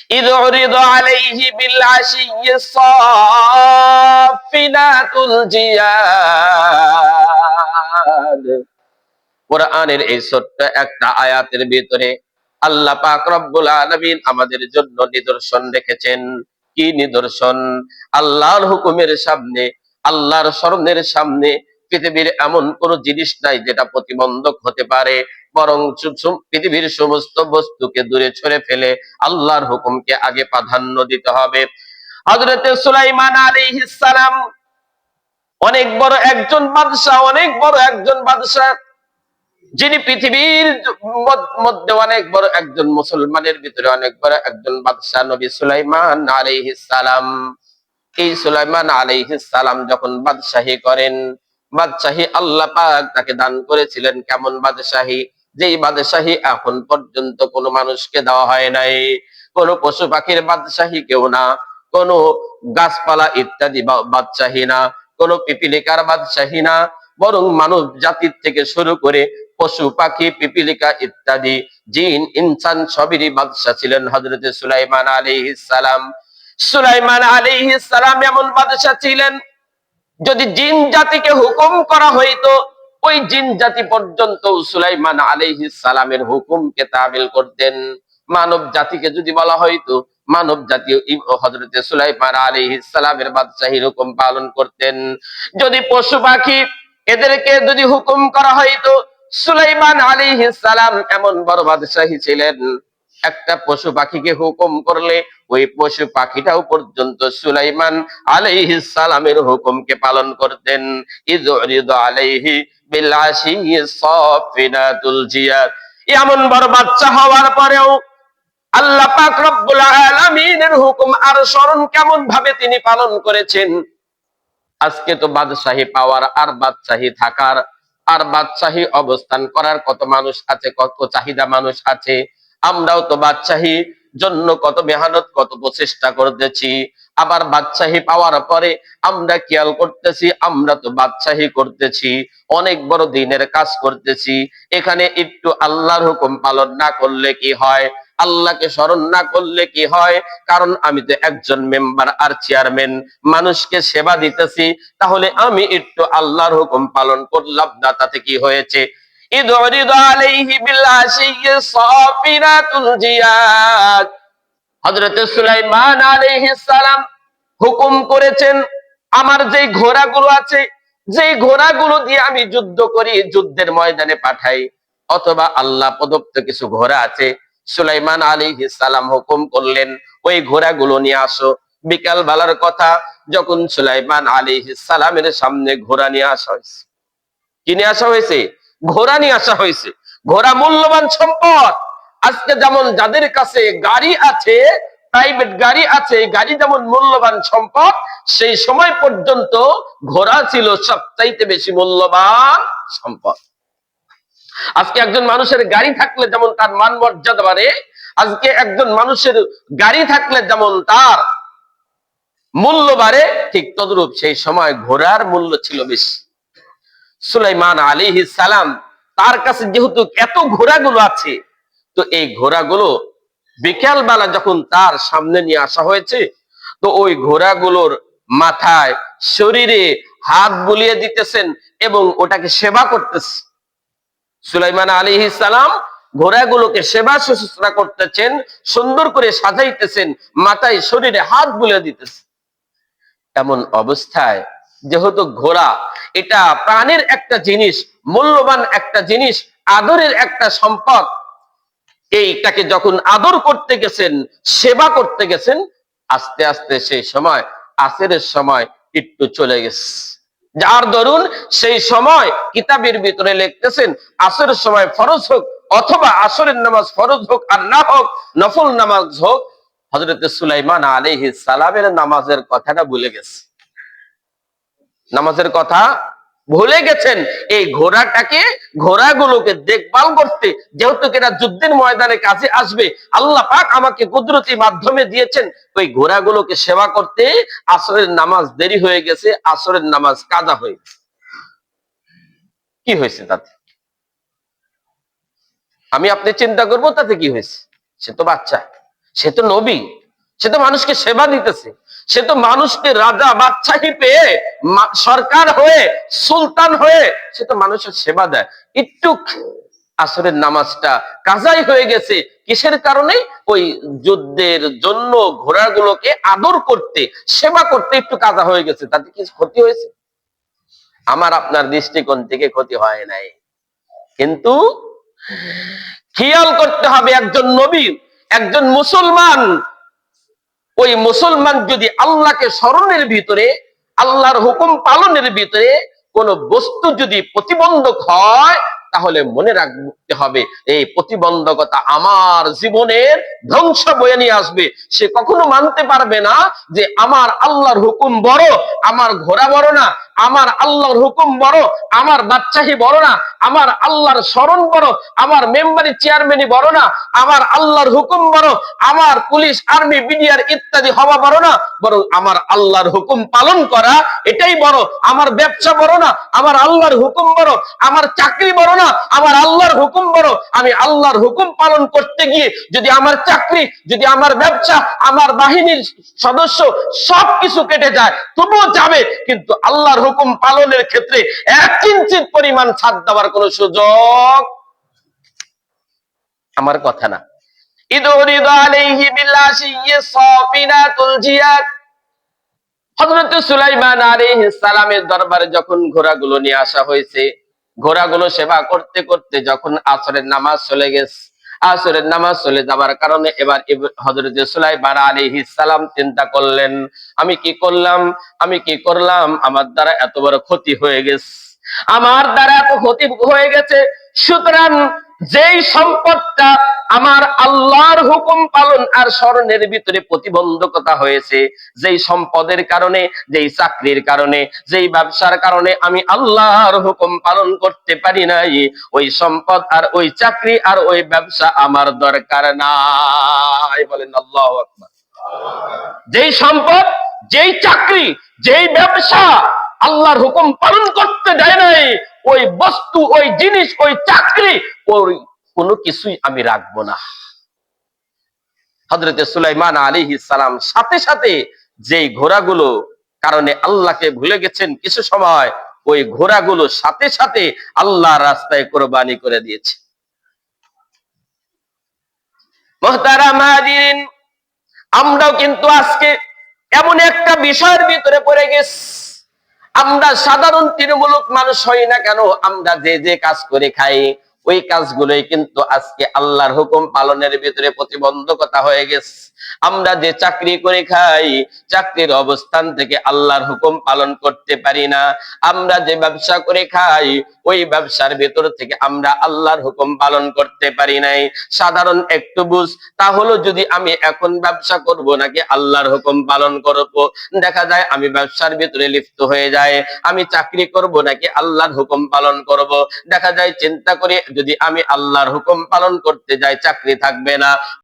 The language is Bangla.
ইয উরিদু আলাইহি বিল আশিয়্যি সাফিনাতুল জিয়াদ। কোরআনের এই ছোট্ট একটা আয়াতের ভিতরে আল্লাহ পাক রব্বুল আলামিন আমাদের জন্য নিদর্শন রেখেছেন। কি নিদর্শন? আল্লাহর হুকুমের সামনে, আল্লাহর স্মরণের সামনে পৃথিবীর এমন কোন জিনিস নাই যেটা প্রতিবন্ধক হতে পারে, বরং পৃথিবীর সমস্ত বস্তুকে দূরে সরে ফেলে আল্লাহর হুকুমকে আগে প্রাধান্য দিতে হবে। হযরতে সুলাইমান আলাইহিস সালাম অনেক বড় একজন বাদশাহ, অনেক বড় একজন বাদশাহ, যিনি পৃথিবীর মধ্যে অনেক বড় একজন, মুসলমানের ভিতরে অনেক বড় একজন বাদশাহ, নবী সুলাইমান আলাইহিস সালাম। এই সুলাইমান আলাইহিস সালাম যখন বাদশাহী করেন, বাদশাহী আল্লাহ পাক তাকে দান করেছিলেন কেমন বাদশাহী, যেই বাদশাহী এখন পর্যন্ত কোনো মানুষকে দেওয়া হয় নাই। কোনো পশু পাখির বাদশাহী কেউ না, কোনো গাছপালা ইত্যাদি বাদশাহী না, কোনো পিপিলিকার বাদশাহী না, বরং মানব জাতির থেকে শুরু করে পশু পাখি পিপিলিকা ইত্যাদি জিন ইনসান সবেরই বাদশা ছিলেন হযরতে সুলাইমান আলাইহিস সালাম। সুলাইমান আলাইহিস সালাম এমন বাদশা ছিলেন, যদি জিন জাতিকে হুকুম করা হইতো, ওই জিন জাতি পর্যন্ত সুলাইমান আলাইহিস সালামের হুকুমকে তামিল করতেন। মানব জাতিকে যদি বলা হইতো, মানব জাতি হযরতে সুলাইমান আলাইহিস সালামের বাদশাহীর হুকুম পালন করতেন। যদি পশু পাখি, এদেরকে যদি হুকুম করা হইতো, সুলাইমান আলাইহিস সালাম এমন বড় বাদশাহী ছিলেন, একটা পশু পাখিকে হুকুম করলে ওই পশু পাখিটাও পর্যন্ত সুলাইমান আলাইহিস সালামের হুকুমকে পালন করতেন। ইযরিদু আলাইহি বিল আশিয়্যি সাফিনাতুল জিয়াদ। এমন বড় বাচ্চা হওয়ার পরেও আল্লাহ পাক রব্বুল আলামিনের হুকুম আর স্মরণ কেমন ভাবে তিনি পালন করেছেন। আজকে তো বাদশাহী পাওয়ার আর বাদশাহী থাকার আর বাদশাহী অবস্থান করার কত মানুষ আছে, কত চাহিদা মানুষ আছে। আমরাও তো বাদশাহী জন্য কত মেহনত, কত প্রচেষ্টা করতেছি। আবার বাদশাহী পাওয়ার পরে আমরা খেয়াল করতেছি আমরা তো বাদশাহী করতেছি, অনেক বড় দিনের কাজ করতেছি, এখানে একটু আল্লাহর হুকুম পালন না করলে কি হয়, আল্লাহকে স্মরণ না করলে কি হয়? কারণ আমি তো একজন মেম্বার আর চেয়ারম্যান, মানুষকে সেবা দিতেছি, তাহলে আমি একটু আল্লাহর হুকুম পালন করলাম না, তাতে কি হয়েছে? ইয উরিদু আলাইহি বিল আশিয়্যি সাফিনাতুল জিয়াদ। হযরতে সুলাইমান আলাইহিস সালাম হুকুম করেছেন, আমার যেই ঘোড়াগুলো আছে, যেই ঘোড়াগুলো দিয়ে আমি যুদ্ধ করি, যুদ্ধের ময়দানে পাঠাই, অথবা আল্লাহ প্রদত্ত কিছু ঘোড়া আছে, সুলাইমান আলাইহিস সালাম হুকুম করলেন ওই ঘোড়াগুলো নিয়ে আসো। বিকাল বেলার কথা, যখন সুলাইমান আলাইহিস সালামের সামনে ঘোড়া নিয়ে আসা হয়েছে, কি নিয়ে আসা হয়েছে? ঘোড়া নিয়ে আসা হয়েছে। ঘোড়া মূল্যবান সম্পদ। আজকে যেমন যাদের কাছে গাড়ি আছে, প্রাইভেট গাড়ি আছে, গাড়ি যেমন মূল্যবান সম্পদ, সেই সময় পর্যন্ত ঘোড়া ছিল সবচাইতে বেশি মূল্যবান সম্পদ। আজকে একজন মানুষের গাড়ি থাকলে যেমন তার মান মর্যাদা বাড়ে, আজকে একজন মানুষের গাড়ি থাকলে যেমন তার মূল্য বাড়ে, ঠিক তদ্রূপ সেই সময় ঘোড়ার মূল্য ছিল বেশি। সুলাইমান আলাইহিস সালাম তার কাছে যেহেতু এত ঘোড়াগুলো আছে, তো এই ঘোড়াগুলো বিকেল বেলা যখন তার সামনে নিয়ে আসা হয়েছে, তো ওই ঘোড়াগুলোর মাথায়, শরীরে হাত বুলিয়ে দিতেছেন এবং ওটাকে সেবা করতেছে। সুলাইমান আলাইহিস সালাম ঘোড়াগুলোকে সেবা শুশ্রূষা করতেছেন, সুন্দর করে সাজাইতেছেন, মাথায় শরীরে হাত বুলিয়ে দিতেছেন। এমন অবস্থায় যেহেতু ঘোড়া এটা প্রাণের একটা জিনিস, মূল্যবান একটা জিনিস, আদরের একটা সম্পদ, এইটাকে যখন আদর করতে গেছেন, সেবা করতে গেছেন, আস্তে আস্তে সেই সময় আসরের সময় একটু চলে গেছে, যার দরুন সেই সময় কিতাবের ভিতরে লিখতেছেন আসরের সময় ফরজ হোক অথবা আসরের নামাজ ফরজ হোক আর না হোক নফল নামাজ হোক, হযরতে সুলাইমান আলাইহিস সালামের নামাজের কথাটা ভুলে গেছে। নামাজের কথা ভুলে গেছেন। এই ঘোড়াটাকে, ঘোড়াগুলোকে দেখভাল করতে, যেহেতু এরা যুদ্ধের ময়দানে কাজে আসবে, আল্লাহ পাক আমাকে কুদরতি মাধ্যমে দিয়েছেন ওই ঘোড়াগুলোকে সেবা করতে। আসরের নামাজ দেরি হয়ে গেছে, আসরের নামাজ কাজা হয়ে গেছে। কি হয়েছে তাতে? আমি আপনি চিন্তা করবো তাতে কি হয়েছে? সে তো বাচ্চা, সে তো নবী, সে তো মানুষকে সেবা দিতেছে, সে তো মানুষকে রাজা বাদশাহী পেয়ে সরকার হয়ে সুলতান হয়ে সে তো মানুষের সেবা দেয়। একটু আসরের নামাজটা কাজাই হয়ে গেছে, কিসের কারণে? ওই যুদ্ধের জন্য ঘোড়াগুলোকে আদর করতে সেবা করতে একটু কাজা হয়ে গেছে, তাতে কি ক্ষতি হয়েছে? আমার আপনার দৃষ্টিকোণ থেকে ক্ষতি হয় নাই। কিন্তু খেয়াল করতে হবে, একজন নবী, একজন মুসলমান, ওই মুসলমান যদি আল্লাহকে স্মরণের ভিতরে, আল্লাহর হুকুম পালনের ভিতরে কোন বস্তু যদি প্রতিবন্ধক হয়, তাহলে মনে রাখতে হবে এই প্রতিবন্ধকতা আমার জীবনের ধ্বংস বয়ে নিয়ে আসবে। সে কখনো মানতে পারবে না যে আমার আল্লাহর হুকুম বড়, আমার ঘোড়া বড় না, আমার আল্লাহর হুকুম বড়, আমার বাদশাহী বড় না, আমার আল্লাহর স্মরণ বড়, আমার মেম্বারি চেয়ারম্যানই বড় না, আমার আল্লাহর হুকুম বড়, আমার পুলিশ আর্মি বিডিআর ইত্যাদি হওয়া বড় না, বরং আমার আল্লাহর হুকুম পালন করা এটাই বড়। আমার ব্যবসা বড় না, আমার আল্লাহর হুকুম বড়। আমার চাকরি বড় না, আমার আল্লাহর হুকুম বড়। আমি আল্লাহর হুকুম পালন করতে গিয়ে যদি আমার চাকরি, যদি আমার ব্যবসা, আমার বাহিনীর সদস্য সবকিছু কেটে যায় তবুও যাবে, কিন্তু আল্লাহর হুকুম পালনের ক্ষেত্রে এক কিঞ্চিত পরিমাণ ছাড় দেওয়ার কোন সুযোগ আমার কথা না। ইদরিদু আলাইহি বিল্লাশিয়্যি সাফিনাতুল জিয়াদ। হযরত সুলাইমান আলাইহিস সালামের দরবারে যখন ঘোড়াগুলো নিয়ে আসা হয়েছে, ঘোড়াগুলো সেবা করতে করতে যখন আসরের নামাজ চলে গেছে, আসরের নামাজ চলে যাবার কারণে এবার হযরত সুলাইমান আলাইহিস সালাম চিন্তা করলেন, আমি কি করলাম, আমি কি করলাম, আমার দ্বারা এত বড় ক্ষতি হয়ে গেছে, আমার দ্বারা এত ক্ষতি হয়ে গেছে। সুতরাং যেই সম্পদটা আমার আল্লাহর হুকুম পালন আর স্মরণের ভিতরে প্রতিবন্ধকতা হয়েছে, যেই সম্পদের কারণে, যেই চাকরির কারণে, যেই ব্যবসার কারণে আমি আল্লাহর হুকুম পালন করতে পারি নাই, ওই সম্পদ আর ওই চাকরি আর ওই ব্যবসা আমার দরকার নাই। বলেন আল্লাহু আকবার। যেই সম্পদ, যেই চাকরি, যেই ব্যবসা আল্লাহর হুকুম পালন করতে দেয় নাই, ওই বস্তু, ওই জিনিস, ওই চাকরি, ওই কোনো কিছুই আমি রাখবো না। হযরত সুলাইমান আলাইহিস সালাম সাথে সাথে যেই ঘোড়াগুলো কারণে আল্লাহকে ভুলে গেছেন কিছু সময়, ওই ঘোড়াগুলো সাথে সাথে আল্লাহর রাস্তায় কোরবানি করে দিয়েছে। মুহতারাম হাজিরিন, আমরাও কিন্তু আজকে এমন একটা বিষয়ের ভিতরে পড়ে গেছি, আমরা সাধারণ তৃণমূলক মানুষ হই না কেন, আমরা যে যে কাজ করে খাই ওই কাজগুলোই কিন্তু আজকে আল্লাহর হুকুম পালনের ভিতরে প্রতিবন্ধকতা হয়ে গেছে। আমরা যে চাকরি করে খাই, চাকরির অবস্থান থেকে আল্লাহর হুকুম পালন করতে পারি না। আমরা যে ব্যবসা করে খাই, ওই ব্যবসার ভেতর থেকে আমরা আল্লাহর হুকুম পালন করতে পারি নাই। সাধারণ একটু বুঝ, তা হলো যদি আমি এখন ব্যবসা করব নাকি আল্লাহর হুকুম পালন করব। দেখা যায় আমি ব্যবসার ভিতরে লিপ্ত হয়ে যায়, আমি চাকরি করব নাকি আল্লাহর হুকুম পালন করব। দেখা যায় চিন্তা করে যদি আমি আল্লাহর হুকুম পালন করতে যাই চাকরি থাকবে না,